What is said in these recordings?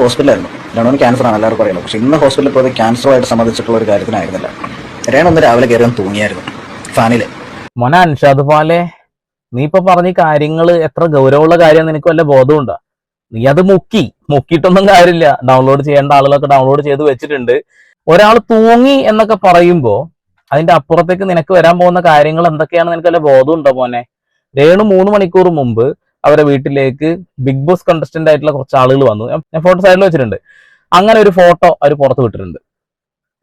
ഹോസ്പിറ്റലായിരുന്നു. രേണുവിന് ക്യാൻസറാണ് എല്ലാവർക്കും അറിയുന്നത്. പക്ഷെ ഇന്ന് ഹോസ്പിറ്റലിൽ പോയത് ക്യാൻസറുമായിട്ട് സംബന്ധിച്ചിട്ടുള്ള ഒരു കാര്യത്തിനായിരുന്നില്ല. രേണു ഒന്ന് രാവിലെ കയറി തൂങ്ങിയായിരുന്നു ഫാനില്. മോനെ അൻഷാദ് പോലെ നീ ഇപ്പൊ പറഞ്ഞ കാര്യങ്ങൾ എത്ര ഗൗരവമുള്ള കാര്യം നിനക്ക് വല്ല ബോധമുണ്ടോ? നീ അത് മുക്കിയിട്ടൊന്നും കാര്യമില്ല. ഡൗൺലോഡ് ചെയ്യേണ്ട ആളുകളൊക്കെ ഡൗൺലോഡ് ചെയ്ത് വെച്ചിട്ടുണ്ട്. ഒരാൾ തൂങ്ങി എന്നൊക്കെ പറയുമ്പോ അതിന്റെ അപ്പുറത്തേക്ക് നിനക്ക് വരാൻ പോകുന്ന കാര്യങ്ങൾ എന്തൊക്കെയാണ് നിനക്ക് വല്ല ബോധമുണ്ടോ മോനെ? രേണു 3 മണിക്കൂർ മുമ്പ് അവരെ വീട്ടിലേക്ക് ബിഗ് ബോസ് കണ്ടസ്റ്റന്റ് ആയിട്ടുള്ള കുറച്ച് ആളുകൾ വന്നു. ഞാൻ ഫോട്ടോ സൈഡിൽ വെച്ചിട്ടുണ്ട്. അങ്ങനെ ഒരു ഫോട്ടോ അവർ പുറത്ത് വിട്ടിട്ടുണ്ട്.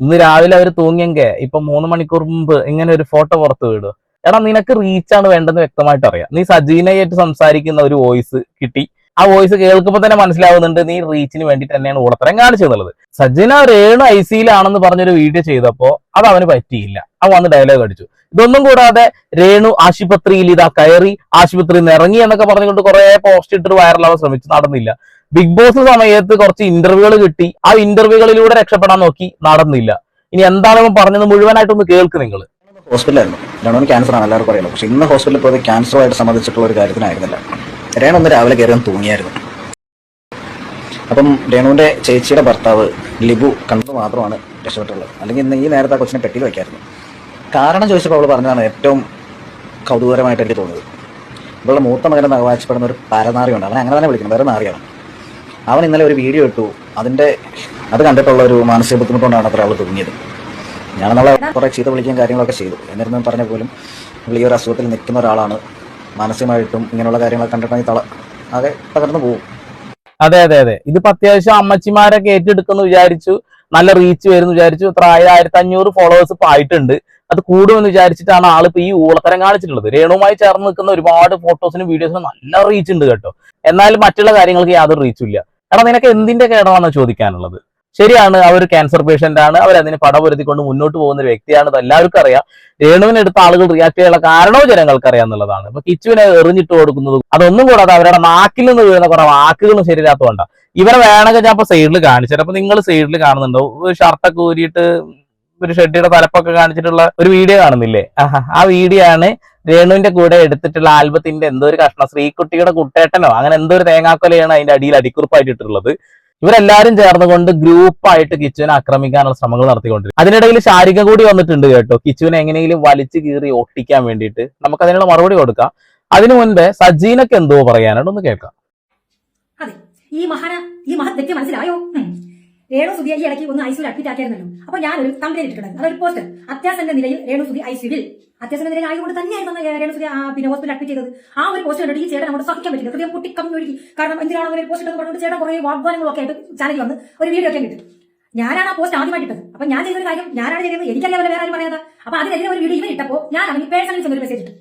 ഇന്ന് രാവിലെ അവർ തൂങ്ങിയെങ്കിൽ ഇപ്പൊ 3 മണിക്കൂർ മുമ്പ് ഇങ്ങനെ ഒരു ഫോട്ടോ പുറത്ത് വിടുക. എടാ, നിനക്ക് റീച്ചാണ് വേണ്ടെന്ന് വ്യക്തമായിട്ട് അറിയാം. നീ സജീനയായിട്ട് സംസാരിക്കുന്ന ഒരു വോയിസ് കിട്ടി. ആ വോയിസ് കേൾക്കുമ്പോൾ തന്നെ മനസ്സിലാവുന്നുണ്ട് നീ റീച്ചിന് വേണ്ടിയിട്ട് തന്നെയാണ് ഊളത്തരം കാണിച്ചെന്നുള്ളത്. സജീന രേണു ഐസിയിലാണെന്ന് പറഞ്ഞൊരു വീഡിയോ ചെയ്തപ്പോ അത് അവന് പറ്റിയില്ല. അവൻ വന്ന് ഡയലോഗ് അടിച്ചു. ഇതൊന്നും കൂടാതെ രേണു ആശുപത്രിയിൽ ഇതാ കയറി, ആശുപത്രിയിൽ നിന്ന് ഇറങ്ങി എന്നൊക്കെ പറഞ്ഞുകൊണ്ട് കുറെ പോസ്റ്റ് ഇട്ട് വൈറലാവാൻ ശ്രമിച്ചു, നടന്നില്ല. ബിഗ് ബോസ് സമയത്ത് കുറച്ച് ഇന്റർവ്യൂകൾ കിട്ടി. ആ ഇന്റർവ്യൂകളിലൂടെ രക്ഷപ്പെടാൻ നോക്കി, നടന്നില്ല. ഇനി എന്താണെന്ന് പറഞ്ഞത് മുഴുവനായിട്ടൊന്ന് കേൾക്ക് നിങ്ങൾ. ഹോസ്പിറ്റലായിരുന്നു. രേണുവിന് ക്യാൻസറാണ് എല്ലാവർക്കും അറിയുന്നത്. പക്ഷെ ഇന്ന് ഹോസ്പിറ്റലിൽ പോയത് ക്യാൻസറുമായിട്ട് സംബന്ധിച്ചിട്ടുള്ള ഒരു കാര്യത്തിനായിരുന്നില്ല. രേണു ഒന്ന് രാവിലെ കയറി തൂങ്ങിയായിരുന്നു. അപ്പം രേണുവിന്റെ ചേച്ചിയുടെ ഭർത്താവ് ലിബു കണ്ടത് മാത്രമാണ് രക്ഷപ്പെട്ടുള്ളത്. അല്ലെങ്കിൽ ഇന്ന് ഈ നേരത്തെ ആ കൊച്ചിനെ പെട്ടിയിൽ വയ്ക്കായിരുന്നു. കാരണം ചോദിച്ചപ്പോൾ അവൾ പറഞ്ഞതാണ് ഏറ്റവും കൗതുകരമായിട്ട് എനിക്ക് തോന്നിയത്. ഇവളുടെ മൂത്ത മകനെ അവകാശപ്പെടുന്ന ഒരു പരനാറിയുണ്ട്. അവനെ അങ്ങനെ തന്നെ വിളിക്കണം, വേറെ നാറിയാണ്. അവൻ ഇന്നലെ ഒരു വീഡിയോ ഇട്ടു. അത് കണ്ടിട്ടുള്ള ഒരു മാനസിക ബുദ്ധിമുട്ടുകൊണ്ടാണ് അത്ര അവൾ തുടങ്ങിയത്. ഞാൻ നമ്മളെ കുറേ ചീത്ത വിളിക്കുകയും കാര്യങ്ങളൊക്കെ ചെയ്തു. എന്നിരുന്നു പറഞ്ഞ പോലും നമ്മൾ ഈ ഒരു അസുഖത്തിൽ നിൽക്കുന്ന ഒരാളാണ്. മാനസികമായിട്ടും ഇങ്ങനെയുള്ള കാര്യങ്ങളൊക്കെ കണ്ടിട്ടുണ്ടെങ്കിൽ ആകെ തകർന്നു പോകും. അതെ അതെ അതെ, ഇതിപ്പോ അത്യാവശ്യം അമ്മച്ചിമാരൊക്കെ ഏറ്റെടുക്കുന്നു വിചാരിച്ചു, നല്ല റീച്ച് വരുന്നു വിചാരിച്ചു. ഇത്ര 1500 ഫോളോവേഴ്സ് ഇപ്പൊ ആയിട്ടുണ്ട്. അത് കൂടുമെന്ന് വിചാരിച്ചിട്ടാണ് ആളിപ്പോ ഈ ഊളത്തരം കാണിച്ചിട്ടുള്ളത്. രേണുവുമായി ചേർന്ന് നിൽക്കുന്ന ഒരുപാട് ഫോട്ടോസിനും വീഡിയോസിനും നല്ല റീച്ച് ഉണ്ട് കേട്ടോ. എന്നാൽ മറ്റുള്ള കാര്യങ്ങൾക്ക് യാതൊരു റീച്ചും ഇല്ല. എടാ, നിനക്ക് എന്തിന്റെ കേടാണെന്ന് ചോദിക്കാനുള്ളത്. ശരിയാണ്, അവർ ക്യാൻസർ പേഷ്യന്റ് ആണ്. അവരതിന് പടപൊരുത്തിക്കൊണ്ട് മുന്നോട്ട് പോകുന്ന ഒരു വ്യക്തിയാണ്. അത് എല്ലാവർക്കും അറിയാം. രേണുവിനെടുത്ത ആളുകൾ റിയാക്ട് ചെയ്യാനുള്ള കാരണവും ജനങ്ങൾക്ക് അറിയാന്നുള്ളതാണ്. ഇപ്പൊ കിച്ചുവിനെ എറിഞ്ഞിട്ട് കൊടുക്കുന്നതും അതൊന്നും കൂടാതെ അവരുടെ നാക്കിൽ നിന്ന് വീഴുന്ന കുറെ വാക്കുകളും ശരിയാത്തതുകൊണ്ടാണ്. ഇവരെ വേണമെങ്കിൽ ഞാൻ ഇപ്പൊ സൈഡിൽ കാണിച്ചത്. അപ്പൊ നിങ്ങൾ സൈഡിൽ കാണുന്നുണ്ടോ ഒരു ഷർട്ടൊക്കെ ഊരിയിട്ട് ഒരു ഷെഡിയുടെ തലപ്പൊക്കെ കാണിച്ചിട്ടുള്ള ഒരു വീഡിയോ കാണുന്നില്ലേ? ആ വീഡിയോ ആണ് രേണുവിന്റെ കൂടെ എടുത്തിട്ടുള്ള ആൽബത്തിന്റെ എന്തോ ഒരു കഷ്ണം, ശ്രീകുട്ടിയുടെ കുട്ടേട്ടനോ അങ്ങനെ എന്തോ ഒരു തേങ്ങാക്കൊലയാണ് അതിന്റെ അടിയിൽ അടിക്കുറിപ്പായിട്ടിട്ടുള്ളത്. ഇവരെല്ലാരും ചേർന്നുകൊണ്ട് ഗ്രൂപ്പായിട്ട് കിച്ചുവിനെ ആക്രമിക്കാനുള്ള ശ്രമങ്ങൾ നടത്തിക്കൊണ്ടിരിക്കും. അതിനിടയിൽ ശാരിക കൂടി വന്നിട്ടുണ്ട് കേട്ടോ, കിച്ചുവിനെ എങ്ങനെയെങ്കിലും വലിച്ചു കീറി ഒട്ടിക്കാൻ വേണ്ടിയിട്ട്. നമുക്ക് അതിനുള്ള മറുപടി കൊടുക്കാം. അതിനു മുൻപേ സജീനക്ക് എന്തോ പറയാനായിട്ട് ഒന്ന് കേൾക്കാം. അതെ, ഈ മഹത് വ്യക്തി മനസ്സിലായോ? രേണു സുധി ഈ ഇടയ്ക്ക് ഒന്ന് ഐസിയിൽ അഡ്മിറ്റ് ആക്കിയായിരുന്നല്ലോ. അപ്പൊ ഞാനൊരു കംപ്ലൈന്റ് ഇട്ടിട്ടുണ്ടായിരുന്നു. അതൊരു പോസ്റ്റർ, അത്യാസന്ന നിലയിൽ രേണു സുധി ഐസിയിൽ. അത്യാസന്ന നിലയിൽ ആയതുകൊണ്ട് തന്നെയായിരുന്നു രേണു സുധി പിന്നെ ഹോസ്പിറ്റലിൽ അഡ്മിറ്റ് ചെയ്തത്. ആ ഒരു പോസ്റ്റർ കണ്ടിട്ട് ഈ ചേട്ടൻ നമ്മുടെ സഹിക്കാൻ പറ്റില്ല. ഹൃദയം പൊട്ടി കമ്മി ഒഴുകി. കാരണം എന്തിനാണ് അങ്ങനെ പോസ്റ്റ് എന്ന് പറഞ്ഞിട്ട് ചേട്ടൻ കുറെ വാഗ്ദാനങ്ങളൊക്കെ ആയിട്ട് ചാനലിൽ വന്ന് ഒരു വീഡിയോ ഒക്കെ കിട്ടും. ഞാനാണ് ആ പോസ്റ്റ് ആദ്യമായിട്ട് ഇട്ടത്. അപ്പൊ ഞാൻ ചെയ്തൊരു കാര്യം ഞാനാണ് ചെയ്തത്, എനിക്കറിയാൻ വേറെ ആരും പറയാതെ. അപ്പൊ അതിനെതിരെ ഒരു വീഡിയോ ഇവൻ ഇട്ടപ്പോൾ ഞാൻ അവന് പേഴ്സണലി ചെന്നൊരു മെസ്സേജ് ഇട്ടു.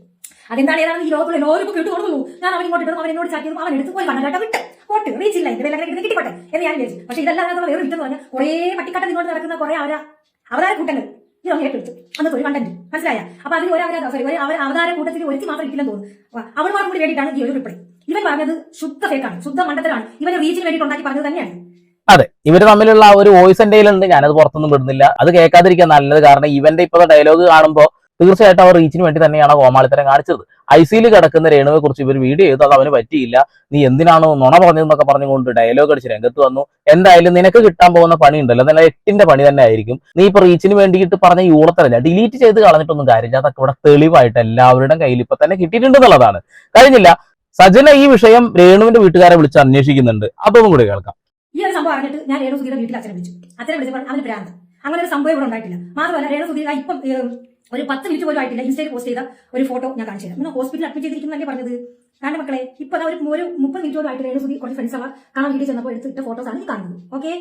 അതെന്താണ് ഏതാണ് ഈ ലോകത്തുള്ള എല്ലാവർക്കും കിട്ടു കൊടുക്കുന്നു. ഞാൻ അവൻ ഇങ്ങോട്ട് ഇട്ടു, അവൻ എന്നോട് ചാറ്റ് ചെയ്തു, അവൻ എടുത്ത് പോയി കണ്ടു വിട്ട് പോട്ട് റീച്ചില്ല, ഇതെല്ലാം കിട്ടിക്കോട്ടെ എന്ന് ഞാൻ വിചാരിച്ചു. പക്ഷെ ഇതല്ലാതെ വേറെ വിട്ടെന്ന് പറഞ്ഞാൽ കുറെ പട്ടിക്കട്ട നിന്നോട്ട് നടക്കുന്ന കുറെ അവതാര കൂട്ടങ്ങൾ ഇതൊക്കെ ഏറ്റെടുത്തു. അന്നത്തെ ഒരു കണ്ടന്റ് മനസ്സിലായ. അപ്പൊ അതിൽ ഒരു അവതാര കൂട്ടത്തിൽ ഒരുത്തി മാത്രം ഇട്ടില്ലെന്ന് തോന്നുന്നു. അവന്മാർക്ക് കൂടി വേണ്ടിയിട്ടാണ് ഈ ഒരു റിപ്ലൈ. ഇവൻ പറഞ്ഞത് ശുദ്ധ ഫേക്കാണ്, ശുദ്ധ മണ്ടത്തരാണ്. ഇവന് റീച്ചിന് വേണ്ടിയിട്ട് ഉണ്ടാക്കി പറഞ്ഞത് തന്നെയാണ്. അതെ, ഇവര് തമ്മിലുള്ള ആ ഒരു വോയിസ് എന്റെ കയ്യിലുണ്ട്. ഞാനത് പുറത്തൊന്നും വിടുന്നില്ല. അത് കേൾക്കാതിരിക്കാൻ നല്ലത്. കാരണം ഇവന്റെ ഇപ്പോഴത്തെ ഡയലോഗ് കാണുമ്പോൾ തീർച്ചയായിട്ടും അവർ റീച്ചിന് വേണ്ടി തന്നെയാണ് കോമാളിത്തരം കാണിച്ചത്. ഐസിയിൽ കിടക്കുന്ന രേണുവെ കുറിച്ച് ഇവർ വീഡിയോ ചെയ്തു. അത് അവന് പറ്റിയില്ല, നീ എന്തിനാണോ നുണ പറഞ്ഞതെന്നൊക്കെ പറഞ്ഞുകൊണ്ട് ഡയലോഗ് അടിച്ച് രംഗത്ത് വന്നു. എന്തായാലും നിനക്ക് കിട്ടാൻ പോകുന്ന പണി ഉണ്ടല്ലോ, നല്ല 8ന്റെ പണി തന്നെ ആയിരിക്കും. നീ ഇപ്പൊ റീച്ചിന് വേണ്ടിയിട്ട് പറഞ്ഞ ഈ ഊളത്തരല്ല, ഡിലീറ്റ് ചെയ്ത് കളഞ്ഞിട്ടൊന്നും കാര്യമില്ല. അതൊക്കെ ഇവിടെ തെളിവായിട്ട് എല്ലാവരുടെയും കയ്യിൽ ഇപ്പൊ തന്നെ കിട്ടിയിട്ടുണ്ടെന്നുള്ളതാണ്. കഴിഞ്ഞില്ല, സജന ഈ വിഷയം രേണുവിന്റെ വീട്ടുകാരെ വിളിച്ച് അന്വേഷിക്കുന്നുണ്ട്. അതൊന്നും കൂടി കേൾക്കാം. ഈ ഒരു സംഭവം അറിഞ്ഞിട്ട് ഞാൻ രേണു സുധിയുടെ വീട്ടിൽ അച്ഛനെ വിളിച്ചു. അച്ഛനെ വിളിച്ചപ്പോൾ അവന് ഭ്രാന്ത്. അങ്ങനെ ഒരു സംഭവം ഇവിടെ ഉണ്ടായിട്ടില്ല. മാത്രമല്ല രേണു സുധി ഇപ്പം ഒരു 10 മിനിറ്റ് പോലും ആയിട്ടില്ല ഇൻസ്റ്റയിൽ പോസ്റ്റ് ചെയ്ത ഒരു ഫോട്ടോ ഞാൻ കാണിച്ചു തരാം. ഇന്ന് ഹോസ്പിറ്റലിൽ അഡ്മിറ്റ് ചെയ്തിരിക്കുന്നല്ലേ പറഞ്ഞത്. കാരണം മക്കളെ ഇപ്പൊ ഒരു 30 മിനിറ്റ് പോലും ആയിട്ട് രേണു സുധി കുറച്ച് ഫ്രണ്ട്സ് അവ കാണാൻ വീഡിയോ ചെന്നപ്പോൾ എടുത്തിട്ട ഫോട്ടോസ് ആണ് ഈ കാണുന്നത്. ഓക്കെ,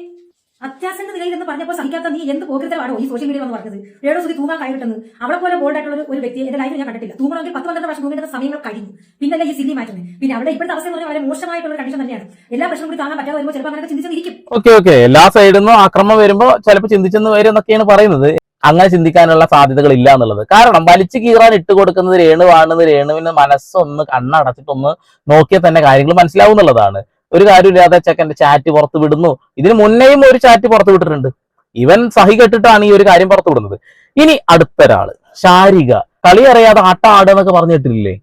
അത്യാസന്റെ നിലയിൽ എന്ന് പറഞ്ഞപ്പോൾ സഹിക്കാത്ത നീ എന്ത് പോകൃതമാണോ ഈ സോഷ്യൽ മീഡിയ എന്ന് പറഞ്ഞത്. രേണു സുധി തൂങ്ങാൻ കയറിട്ടെന്ന് അവളെ പോലെ ബോൾഡ് ആയിട്ടുള്ള ഒരു വ്യക്തിയെ എന്റെ ലൈഫിൽ ഞാൻ കണ്ടിട്ടില്ല. തൂങ്ങണമെങ്കിൽ 10-12 വർഷം തൂങ്ങേണ്ട സമയങ്ങൾ കഴിഞ്ഞു. പിന്നെ ഈ സില്ലി മാറ്റുന്നത്. പിന്നെ അവിടെ ഇപ്പോഴത്തെ അവസ്ഥ എന്ന് പറഞ്ഞാൽ വളരെ മോശമായിട്ടുള്ള കണ്ടീഷൻ തന്നെയാണ്. എല്ലാ പ്രശ്നം കൂടി താങ്ങാൻ പറ്റാതെ വരുമ്പോൾ ചിലപ്പോൾ അങ്ങനെ ചിന്തിച്ചിരിക്കും. ഓക്കെ, എല്ലാ സൈഡിൽ നിന്നും ആക്രമണം വരുമ്പോൾ ചിലപ്പോൾ ചിന്തിച്ചെന്ന് വരും എന്നൊക്കെയാണ് പറയുന്നത്. അങ്ങനെ ചിന്തിക്കാനുള്ള സാധ്യതകൾ ഇല്ല എന്നുള്ളത്. കാരണം വലിച്ചു കീറാൻ ഇട്ട് കൊടുക്കുന്നത് രേണുവാണെന്ന് രേണുവിന് മനസ്സൊന്ന് കണ്ണടച്ചിട്ടൊന്ന് നോക്കിയാൽ തന്നെ കാര്യങ്ങൾ മനസ്സിലാവും എന്നുള്ളതാണ്. ഒരു കാര്യമില്ലാതെ ചെക്കന്റെ ചാറ്റ് പുറത്ത് വിടുന്നു. ഇതിന് മുന്നേയും ഒരു ചാറ്റ് പുറത്ത് വിട്ടിട്ടുണ്ട്. ഇവൻ സഹി കെട്ടിട്ടാണ് ഈ ഒരു കാര്യം പുറത്തു വിടുന്നത്. ഇനി അടുത്തൊരാള് ശാരിക, കളി അറിയാതെ ആട്ട ആടുന്നൊക്കെ പറഞ്ഞിട്ടില്ലേ?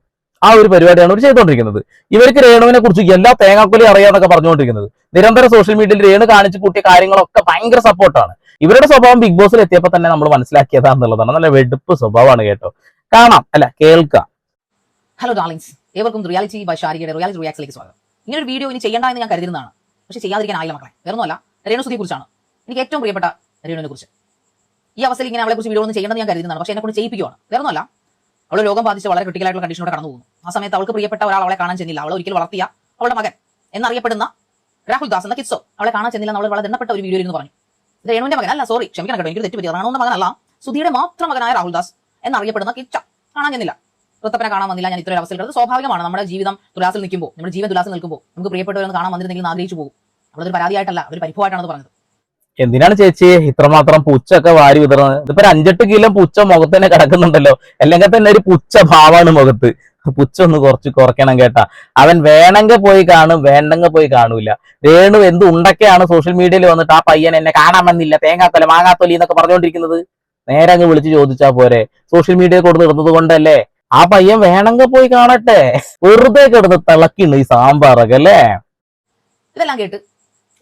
ആ ഒരു പരിപാടിയാണ് ഇവർ ചെയ്തുകൊണ്ടിരിക്കുന്നത്. ഇവർക്ക് രേണുവിനെ കുറിച്ച് എല്ലാ തേങ്ങാക്കൊലി അറിയാന്നൊക്കെ പറഞ്ഞുകൊണ്ടിരിക്കുന്നത്. നിരന്തരം സോഷ്യൽ മീഡിയയിൽ രേണു കാണിച്ചു കൂട്ടിയ കാര്യങ്ങളൊക്കെ ഭയങ്കര സപ്പോർട്ടാണ്. ഇവരുടെ സ്വഭാവം ബിഗ് ബോസിൽ എത്തിയപ്പോൾ തന്നെ നമ്മൾ മനസ്സിലാക്കിയതാന്നുള്ളതാണ്. നല്ല വെടുപ്പ് സ്വഭാവമാണ് കേട്ടോ. കാണാം അല്ല കേൾക്കാം. ഹലോ ഡാർലിങ്സ്, ഏവർക്കും റിയാലിറ്റി ബൈ ഷാരികയുടെ റിയാലിറ്റി റിയാക്സിലേക്ക് സ്വാഗതം. ഇങ്ങനെ ഒരു വീഡിയോ ഇനി ചെയ്യേണ്ട എന്ന് ഞാൻ കരുതുന്നതാണ്, പക്ഷേ ചെയ്യാതിരിക്കാനായില്ല മക്കളെ. വേറൊന്നുമല്ല, രേണുസുതിയെ കുറിച്ചാണ് എനിക്ക് ഏറ്റവും പ്രിയപ്പെട്ട രേണുവിനെ കുറിച്ച്. ഈ അവസ്ഥയിൽ ഇങ്ങനെ അവളെ കുറിച്ച് വീഡിയോ ഒന്നും ചെയ്യേണ്ടെന്ന് ഞാൻ കരുതുന്നതാണ്, പക്ഷേ എന്നെ കൊണ്ട് ചെയ്യിപ്പിക്കുകയാണ്. വേറൊന്നുമല്ല, അവൾ രോഗം ബാധിച്ച് വളരെ ക്രിട്ടിക്കലായിട്ടുള്ള കണ്ടീഷനോടെ കടന്നു പോകുന്നു. ആ സമയത്ത് അവൾക്ക് പ്രിയപ്പെട്ട ഒരാൾ അവളെ കാണാൻ ചെന്നില്ല. അവളെ ഒരിക്കൽ വളർത്തിയ അവളുടെ മകൻ എന്നറിയപ്പെടുന്ന രാഹുൽ ദാസ് എന്ന കിറ്റ്സോ അവളെ കാണാൻ ചെന്നില്ല. അവൾ വളരെ ദണ്ണപ്പെട്ട ഒരു വീഡിയോ എന്ന് പറഞ്ഞു. ഇത് രേണുവിന്റെ മകനല്ല, സോറി ക്ഷമിക്കണം കേട്ടോ, എനിക്ക് തെറ്റ് പറ്റിയത്. റാണുവിന്റെ മകനല്ല, സുധിയുടെ മാത്രം മകനായ രാഹുൽ ദാസ് എന്നറിയപ്പെടുന്ന കിച്ച കാണാൻ ചെന്നില്ല. വൃത്തപ്പനെ കാണാൻ വന്നില്ല. ഞാൻ ഇത്രയും അവസ്ഥയിൽ സ്വാഭാവികമാണ്. നമ്മുടെ ജീവിതം തുലാസിൽ നിൽക്കുമ്പോൾ, നമ്മുടെ ജീവൻ തുലാസിൽ നിൽക്കുമ്പോൾ നമുക്ക് പ്രിയപ്പെട്ടവരൊന്ന് കാണാൻ വന്നിരുന്നെങ്കിൽ ആഗ്രഹിച്ചു പോകും. അവളൊരു പരാതിയായിട്ടല്ല, ഒരു പരിഭവമായിട്ടാണ് പറഞ്ഞത്. എന്തിനാണ് ചേച്ചി ഇത്രമാത്രം പുച്ചൊക്കെ വാരി വിതറുന്നത്? ഇതിപ്പോ 5-8 കിലോ പുച്ച മുഖത്ത് തന്നെ കിടക്കുന്നുണ്ടല്ലോ. അല്ലെങ്കിൽ തന്നെ ഒരു പുച്ച ഭാവമാണ് മുഖത്ത്. പുച്ചൊന്ന് കുറയ്ക്കണം കേട്ടാ. അവൻ വേണമെങ്കിൽ പോയി കാണും, വേണ്ടെങ്കിൽ പോയി കാണൂല. രേണു എന്ത് ഉണ്ടൊക്കെയാണ് സോഷ്യൽ മീഡിയയിൽ വന്നിട്ട് ആ പയ്യൻ എന്നെ കാണാൻ വന്നില്ല, തേങ്ങാത്തൊല മാങ്ങാത്തൊലി എന്നൊക്കെ പറഞ്ഞുകൊണ്ടിരിക്കുന്നത്. നേരെ അങ്ങ് വിളിച്ച് ചോദിച്ചാ പോരെ? സോഷ്യൽ മീഡിയയിൽ കൊടുത്ത് ഇടുന്നത് കൊണ്ടല്ലേ? ആ പയ്യൻ വേണമെങ്കിൽ പോയി കാണട്ടെ. വെറുതെ കിടന്ന് തിളക്കിണ്ട് ഈ സാമ്പാറൊക്കെ അല്ലേ. ഇതെല്ലാം കേട്ട്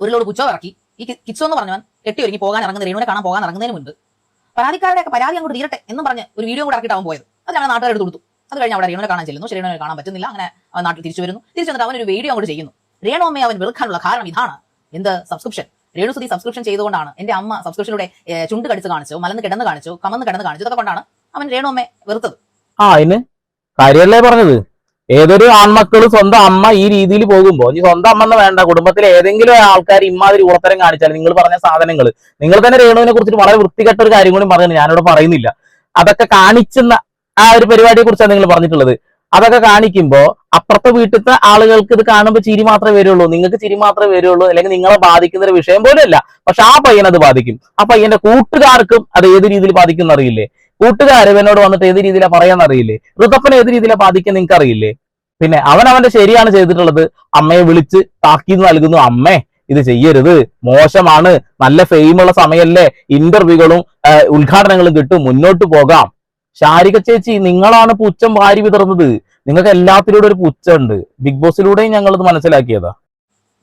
ഒരു ലോഡ് പുച്ചോ ഇറക്കി ഈ കിച്ചോ എന്ന് പറഞ്ഞവൻ കെട്ടി ഒരുങ്ങി പോകാൻ ഇറങ്ങുന്ന രേണുവിനെ കാണാൻ പോകാൻ ഇറങ്ങുന്നതിന് മുൻപ് പരാതിക്കാരുടെ ഒക്കെ പരാതി അങ്ങോട്ട് തീരട്ടെ എന്നും പറഞ്ഞ് ഒരു വീഡിയോ കൂടെ ഇറക്കിയിട്ടാവും പോയത്. അത് ഞങ്ങൾ നാട്ടുകാരെടുത്ത് കൊടുത്തു. അത് കഴിഞ്ഞ് അവിടെ രേണുവിനെ കാണാൻ ചെല്ലുന്നു. രേണുവിനെ കാണാൻ പറ്റുന്നില്ല. അങ്ങനെ അവൻ നാട്ടിൽ തിരിച്ചു വരുന്നു. തിരിച്ചു വന്നിട്ട് അവൻ ഒരു വീഡിയോ അങ്ങോട്ട് ചെയ്യുന്നു. രേണു അമ്മയെ അവൻ വെറുക്കാനുള്ള കാരണം ഇതാണ്. എന്ത് സബ്സ്ക്രിപ്ഷൻ? രേണുസുതി സബ്സ്ക്രിപ്ഷൻ ചെയ്തുകൊണ്ടാണ് എന്റെ അമ്മ സബ്സ്ക്രിപ്ഷനിലൂടെ ചുണ്ട് കടിച്ച് കാണിച്ചു, മലന്ന് കിടന്ന് കാണിച്ചു, കമന്ന് കിടന്ന് കാണിച്ചു. ഇതൊക്കെ കൊണ്ടാണ് അവൻ രേണു അമ്മയെ വെറുത്തത്. അതിന് കാര്യമല്ലേ പറഞ്ഞത്? ഏതൊരു ആൺമക്കളും സ്വന്തം അമ്മ ഈ രീതിയിൽ പോകുമ്പോ, ഇനി സ്വന്തം അമ്മ എന്ന് വേണ്ട, കുടുംബത്തിലെ ഏതെങ്കിലും ആൾക്കാർ ഇമാതിരി ഉളത്തരം കാണിച്ചാൽ നിങ്ങൾ പറഞ്ഞ സാധനങ്ങൾ, നിങ്ങൾ തന്നെ രേണുവിനെ കുറിച്ചിട്ട് വളരെ വൃത്തികെട്ട ഒരു കാര്യം കൂടി പറഞ്ഞു, ഞാനിവിടെ പറയുന്നില്ല. അതൊക്കെ കാണിച്ചുന്ന ആ ഒരു പരിപാടിയെ കുറിച്ചാണ് നിങ്ങൾ പറഞ്ഞിട്ടുള്ളത്. അതൊക്കെ കാണിക്കുമ്പോ അപ്പുറത്തെ വീട്ടിലത്തെ ആളുകൾക്ക് ഇത് കാണുമ്പോൾ ചിരി മാത്രമേ വരുള്ളൂ, നിങ്ങൾക്ക് ചിരി മാത്രമേ വരുള്ളൂ, അല്ലെങ്കിൽ നിങ്ങളെ ബാധിക്കുന്ന ഒരു വിഷയം പോലും അല്ല. പക്ഷെ ആ പയ്യൻ അത് ബാധിക്കും. ആ പയ്യന്റെ കൂട്ടുകാർക്കും അത് ഏത് രീതിയിൽ ബാധിക്കും എന്നറിയില്ലേ? കൂട്ടുകാർ ഇവനോട് വന്നിട്ട് ഏത് രീതിയിലാണ് പറയാന്നറിയില്ലേ? ഋതപ്പനെ ഏത് രീതിയിലാണ് ബാധിക്കുന്ന നിങ്ങൾക്ക് അറിയില്ലേ? പിന്നെ അവന്റെ ശരിയാണ് ചെയ്തിട്ടുള്ളത്. അമ്മയെ വിളിച്ച് താക്കീത് നൽകുന്നു, അമ്മേ ഇത് ചെയ്യരുത്, മോശമാണ്, നല്ല ഫെയിമുള്ള സമയല്ലേ, ഇന്റർവ്യൂകളും ഉദ്ഘാടനങ്ങളും കിട്ടും, മുന്നോട്ട് പോകാം. ശാരിക ചേച്ചി, നിങ്ങളാണ് പുച്ഛം വാരി വിതറുന്നത്. നിങ്ങൾക്ക് എല്ലാത്തിലൂടെ ഒരു പുച്ഛമുണ്ട്. ബിഗ് ബോസിലൂടെയും ഞങ്ങൾ ഇത് മനസ്സിലാക്കിയതാ.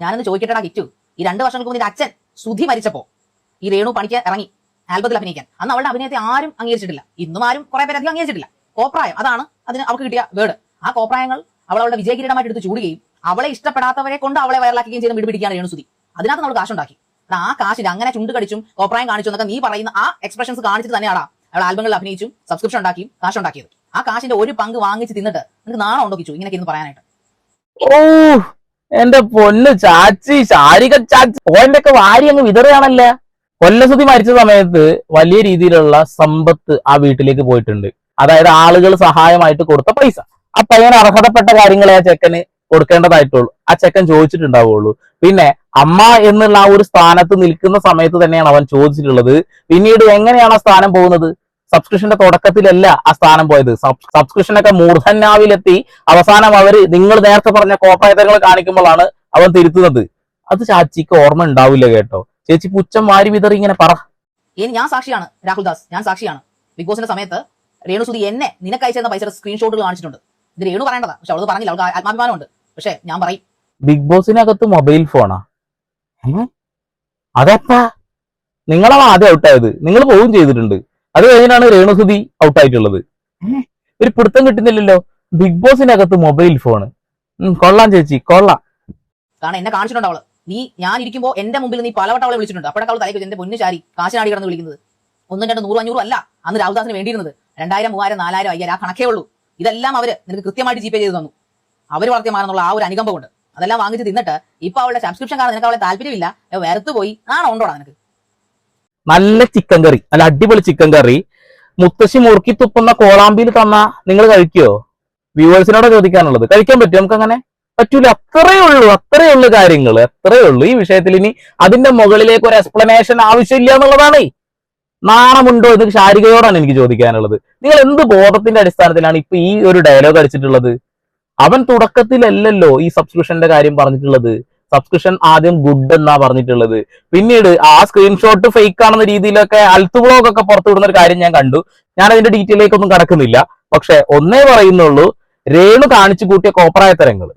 ഞാനൊന്ന് ചോദിക്കട്ടെടാ കിറ്റു, ഈ 2 വർഷങ്ങൾക്ക് മുന്നേ അച്ഛൻ സുധി മരിച്ചപ്പോ ഈ രേണു പണിക്ക് ഇറങ്ങി ആൽബത്തിൽ അഭിനയിക്കാൻ. അന്ന് അവളുടെ അഭിനയത്തെ ആരും അംഗീകരിച്ചിട്ടില്ല. ഇന്നും ആരും കുറെ പേര് അധികം അംഗീകരിച്ചിട്ടില്ല. കോപ്രായം, അതാണ് അതിന് അവൾക്ക് കിട്ടിയ വേർഡ്. ആ കോപ്രായങ്ങൾ അവളുടെ വിജയകിരീടമായിട്ട് എടുത്ത് ചൂടുകയും അവളെ ഇഷ്ടപ്പെടാത്തവരെ കൊണ്ട് അവളെ വൈറലാക്കുകയും ചെയ്ത് വിടുപിടിക്കുകയാണ് രേണുസുതി. അതിനകത്ത് നമ്മൾ കാശുണ്ടാക്കി. ആ കാശിൽ അങ്ങനെ ചുണ്ട് കടിച്ചും കോപ്രായം കാണിച്ചു എന്നൊക്കെ നീ പറയുന്ന ആ എക്സ്പ്രഷൻസ് കാണിച്ചിട്ട് തന്നെയാണ് അവൾ ആൽബങ്ങളിൽ അഭിനയിച്ചും സബ്സ്ക്രിപ്ഷൻ ഉണ്ടാക്കിയും കാശുണ്ടാക്കിയത്. ആ കാശിന്റെ ഒരു പങ്ക് വാങ്ങിച്ച് തിന്നിട്ട് നിനക്ക് നാണം ഉണ്ടോ കിച്ചു ഇങ്ങനെയൊക്കെ പറയാനായിട്ട്? ഓ എന്റെ പൊന്ന് ചാച്ചി, ശാരിക ചാച്ചി പോയിന്റ് ഒക്കെ വാരി അങ്ങ് വിതറുകയാണല്ലേ. കൊല്ലസുതി മരിച്ച സമയത്ത് വലിയ രീതിയിലുള്ള സമ്പത്ത് ആ വീട്ടിലേക്ക് പോയിട്ടുണ്ട്. അതായത് ആളുകൾ സഹായമായിട്ട് കൊടുത്ത പൈസ. ആ പയ്യന് അർഹതപ്പെട്ട കാര്യങ്ങളെ ആ ചെക്കന് കൊടുക്കേണ്ടതായിട്ടുള്ളൂ. ആ ചെക്കൻ ചോദിച്ചിട്ടുണ്ടാവുള്ളൂ. പിന്നെ അമ്മ എന്നുള്ള ആ ഒരു സ്ഥാനത്ത് നിൽക്കുന്ന സമയത്ത് തന്നെയാണ് അവൻ ചോദിച്ചിട്ടുള്ളത്. പിന്നീട് എങ്ങനെയാണ് ആ സ്ഥാനം പോകുന്നത്? സബ്സ്ക്രിപ്ഷന്റെ തുടക്കത്തിലല്ല ആ സ്ഥാനം പോയത്. സബ്സ്ക്രിപ്ഷനൊക്കെ മൂർധന്യാവിലെത്തി അവസാനം അവര് നിങ്ങൾ നേരത്തെ പറഞ്ഞ കോപ്രായതകൾ കാണിക്കുമ്പോഴാണ് അവൻ തിരുത്തുന്നത്. അത് ചാച്ചിക്ക് ഓർമ്മ ഉണ്ടാവില്ല കേട്ടോ. ചേച്ചി പുച്ഛം വാരി വിതറി ഇങ്ങനെ പറ. ഞാൻ സാക്ഷിയാണ് രാഹുൽ ദാസ്, ഞാൻ സാക്ഷിയാണ്. ബിഗ് ബോസിന്റെ സമയത്ത് രേണുസുതി എന്നെ നിനക്ക് അയച്ചിരുന്ന പൈസയുടെ സ്ക്രീൻഷോട്ടുകൾ കാണിച്ചിട്ടുണ്ട്. ഇത് രേണു പറയേണ്ടതാ, പക്ഷെ അവളത് പറഞ്ഞില്ല. അവൾക്ക് ആത്മാഭിമാനമുണ്ട്, പക്ഷെ ഞാൻ പറയും. ബിഗ് ബോസിനകത്ത് മൊബൈൽ ഫോണാ? അതെപ്പാ? നിങ്ങളാണ് ആദ്യം ഔട്ടായത്. നിങ്ങൾ പോവുകയും ചെയ്തിട്ടുണ്ട്. അത് കഴിഞ്ഞാണ് രേണുസുതി ഔട്ടായിട്ടുള്ളത്. ഒരു പിടുത്തം കിട്ടുന്നില്ലല്ലോ. ബിഗ് ബോസിനകത്ത് മൊബൈൽ ഫോണ്. കൊള്ളാം ചേച്ചി, കൊള്ളാം. കാരണം എന്നെ കാണിച്ചിട്ടുണ്ട് അവള്. ഞാൻ ഇരിക്കുമ്പോ എന്റെ മുമ്പിൽ നീ പലവട്ടം അവളെ വിളിച്ചിട്ടുണ്ട്. അപ്പോഴൊക്കെ അവൾ തലയ്ക്ക് എന്റെ പൊന്നു ചാരി കാശിനാടി കിടന്ന് വിളിക്കുന്നത്. 1, 2, 100, 500 അല്ല അന്ന് രാഹുദാസിന് വേണ്ടിയിരുന്നത്. 2000, 3000, 4000, 5000 ആ കണക്കേ ഉള്ളൂ. ഇതെല്ലാം അവര് നിനക്ക് കൃത്യമായിട്ട് ജിപേ ചെയ്ത് തന്നു. അവർ വളർത്തിയ മാറെന്നുള്ള ആ ഒരു അനുകമ്പ കൊണ്ട് അതെല്ലാം വാങ്ങിച്ച് തിന്നിട്ട് ഇപ്പൊ അവളുടെ സബ്സ്ക്രിപ്ഷൻ കാണാൻ നിനക്ക് അവളെ താല്പര്യമില്ല, വെറുത്ത് പോയി. ആണോ ഉണ്ടോടാ നിനക്ക്? നല്ല ചിക്കൻ കറി, നല്ല അടിപൊളി ചിക്കൻ കറി മുത്തശ്ശി മുറുക്കി തുപ്പുന്ന കോളാമ്പിയിൽ തന്നാ നിങ്ങൾ കഴിക്കുവോ? വ്യൂവേഴ്സിനോട് ചോദിക്കാനുള്ളത്. കഴിക്കാൻ പറ്റുമോ? നമുക്ക് അങ്ങനെ പറ്റൂല. അത്രയേ ഉള്ളൂ കാര്യങ്ങൾ, അത്രയേ ഉള്ളൂ ഈ വിഷയത്തിൽ. ഇനി അതിന്റെ മുകളിലേക്ക് ഒരു എക്സ്പ്ലനേഷൻ ആവശ്യമില്ല എന്നുള്ളതാണ്. നാണമുണ്ടോ എന്ന് ശാരികയോടാണ് എനിക്ക് ചോദിക്കാനുള്ളത്. നിങ്ങൾ എന്ത് ബോധത്തിന്റെ അടിസ്ഥാനത്തിലാണ് ഇപ്പൊ ഈ ഒരു ഡയലോഗ് അടിച്ചിട്ടുള്ളത്? അവൻ തുടക്കത്തിലല്ലല്ലോ ഈ സബ്സ്ക്രിപ്ഷന്റെ കാര്യം പറഞ്ഞിട്ടുള്ളത്. സബ്സ്ക്രിപ്ഷൻ ആദ്യം ഗുഡ് എന്നാ പറഞ്ഞിട്ടുള്ളത്. പിന്നീട് ആ സ്ക്രീൻഷോട്ട് ഫേക്ക് ആണെന്ന രീതിയിലൊക്കെ അൽത്ത് വ്ലോഗ് ഒക്കെ പുറത്തുവിടുന്ന ഒരു കാര്യം ഞാൻ കണ്ടു. ഞാൻ അതിന്റെ ഡീറ്റെയിലേക്കൊന്നും കടക്കുന്നില്ല. പക്ഷെ ഒന്നേ പറയുന്നുള്ളൂ, രേണു കാണിച്ചു കൂട്ടിയ കോപ്രായത്തരങ്ങൾ,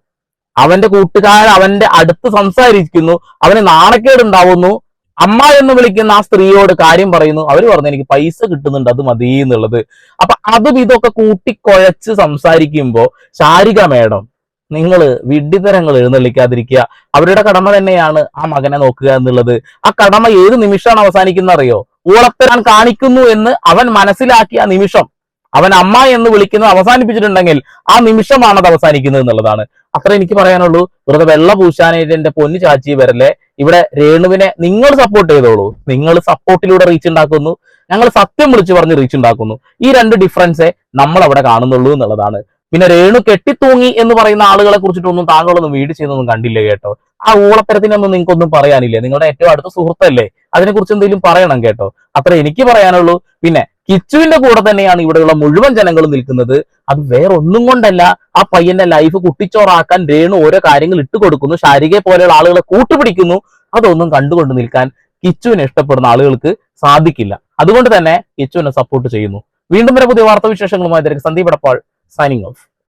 അവന്റെ കൂട്ടുകാരൻ അവന്റെ അടുത്ത് സംസാരിക്കുന്നു, അവന് നാണക്കേടുണ്ടാവുന്നു, അമ്മ എന്ന് വിളിക്കുന്ന ആ സ്ത്രീയോട് കാര്യം പറയുന്നു, അവര് പറഞ്ഞു എനിക്ക് പൈസ കിട്ടുന്നുണ്ട് അത് മതി എന്നുള്ളത്. അപ്പൊ അതും ഇതൊക്കെ കൂട്ടിക്കുഴച്ച് സംസാരിക്കുമ്പോ ശാരിക മേഡം നിങ്ങൾ വിഡ്ഢിത്തരങ്ങൾ എഴുന്നള്ളിക്കാതിരിക്കുക. അവരുടെ കടമ തന്നെയാണ് ആ മകനെ നോക്കുക എന്നുള്ളത്. ആ കടമ ഏത് നിമിഷമാണ് അവസാനിക്കുന്ന അറിയോ? ഊളത്തരാൻ കാണിക്കുന്നു എന്ന് അവൻ മനസ്സിലാക്കിയ ആ നിമിഷം, അവൻ അമ്മ എന്ന് വിളിക്കുന്നത് അവസാനിപ്പിച്ചിട്ടുണ്ടെങ്കിൽ ആ നിമിഷമാണ് അത് അവസാനിക്കുന്നത് എന്നുള്ളതാണ്. അത്ര എനിക്ക് പറയാനുള്ളൂ. വെറുതെ വെള്ള പൂശാനായിട്ട് എന്റെ പൊന്നു ചാച്ചി വരല്ലേ. ഇവിടെ രേണുവിനെ നിങ്ങൾ സപ്പോർട്ട് ചെയ്തോളൂ. നിങ്ങൾ സപ്പോർട്ടിലൂടെ റീച്ച് ഉണ്ടാക്കുന്നു, ഞങ്ങൾ സത്യം വിളിച്ചു പറഞ്ഞ് റീച്ച് ഉണ്ടാക്കുന്നു. ഈ രണ്ട് ഡിഫറൻസേ നമ്മൾ അവിടെ കാണുന്നുള്ളൂ എന്നുള്ളതാണ്. പിന്നെ രേണു കെട്ടിത്തൂങ്ങി എന്ന് പറയുന്ന ആളുകളെ കുറിച്ചിട്ടൊന്നും താങ്കളൊന്നും വീട് ചെയ്യുന്നൊന്നും കണ്ടില്ല കേട്ടോ. ആ ഊളത്തരത്തിനൊന്നും നിങ്ങൾക്കൊന്നും പറയാനില്ലേ? നിങ്ങളുടെ ഏറ്റവും അടുത്ത സുഹൃത്തല്ലേ, അതിനെക്കുറിച്ച് എന്തെങ്കിലും പറയണം കേട്ടോ. അത്ര എനിക്ക് പറയാനുള്ളൂ. പിന്നെ കിച്ചുവിന്റെ കൂടെ തന്നെയാണ് ഇവിടെയുള്ള മുഴുവൻ ജനങ്ങളും നിൽക്കുന്നത്. അത് വേറെ ഒന്നും കൊണ്ടല്ല, ആ പയ്യന്റെ ലൈഫ് കുട്ടിച്ചോറാക്കാൻ രേണു ഓരോ കാര്യങ്ങൾ ഇട്ടുകൊടുക്കുന്നു, ശാരികയെ പോലെയുള്ള ആളുകളെ കൂട്ടുപിടിക്കുന്നു. അതൊന്നും കണ്ടുകൊണ്ട് നിൽക്കാൻ കിച്ചുവിനെ ഇഷ്ടപ്പെടുന്ന ആളുകൾക്ക് സാധിക്കില്ല. അതുകൊണ്ട് തന്നെ കിച്ചുവിനെ സപ്പോർട്ട് ചെയ്യുന്നു. വീണ്ടും വരെ പുതിയ വാർത്താവിശേഷങ്ങളുമായി സന്ദീപ് എടപ്പാൾ സൈനിങ് ഓഫ്.